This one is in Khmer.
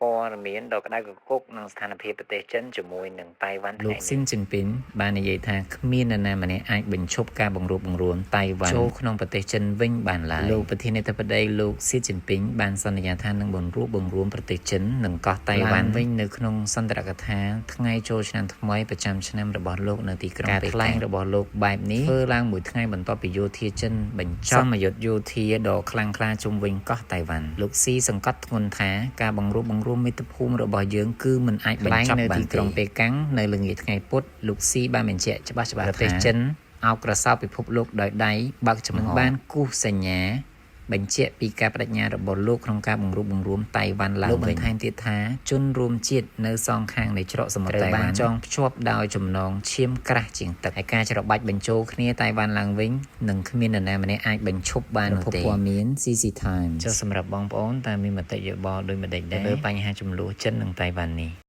ព័ត៌មានដ៏ក្តៅគគុកនឹងស្ថានភាពប្រទេសចិនជាមួយនឹងតៃវ៉ាន់ថ្ងៃនេះលោកស៊ីនជីនពីនបាននិយាយថាគ្មាននរណាម្នាក់អាចបញ្ឈប់ការបង្រួបបង្រួមតៃវ៉ាន់ចូលក្នុងប្រទេសចិនវិញបានឡើយលោកប្រធានាធិបតីលោកស៊ីជីនពីនបានសន្យាថានឹងបង្រួបបង្រួមប្រទេសចិននិងកោះតៃវ៉ាន់វិញនៅក្នុងសន្ទរកថាថ្ងៃចូលឆ្នាំថ្មីប្រចាំឆ្នាំរបស់លោកនៅទីក្រុងប៉េកាំងការថ្លែងរបស់លោកបែបនេះធ្វើឡើងមួយថ្ងៃបន្ទាប់ពីយោធាចិនបញ្ចប់សមយុទ្ធយោធាដ៏ខ្លាំងក្លាជុំវិញកោះតៃវ៉ាន់លោកស៊ីសង្កត់ធ្ងន់ថាការបង្រួបបង្រួមមិត្តភូមិរបស់យើងគឺមិនអាចបញ្ចប់បានទីក្រុងប៉េកាំងនៅល្ងាចថ្ងៃពុធលោកស៊ីបានបញ្ជាក់ច្បាស់ៗថាប្រទេសចិនអោបក្រសោបពិភពលោកដោយដៃបើកចំហបានគូសសញ្ញាបញ្ជាក់ពីការបដិញ្ញារបស់លោកក្នុងការបង្រួបបង្រួមតៃវ៉ាន់ឡើងវិញលោកបន្ថែមទៀតថាជនរួមជាតិនៅសងខាងនៃច្រកសមុទ្រតៃវ៉ាន់ចងភ្ជាប់ដោយចំណងឈាមក្រាស់ជាងទឹកហើយការច្របាច់បញ្ចូលគ្នាតៃវ៉ាន់ឡើងវិញនឹងគ្មាននរណាម្នាក់អាចបញ្ឈប់បាននោះទេព័ត៌មាន CC Times ចុះសម្រាប់បងប្អូនតើមានមតិយោបល់ដោយម្ដេចដែរលើបញ្ហាចំនួនចិននិងតៃវ៉ាន់នេះ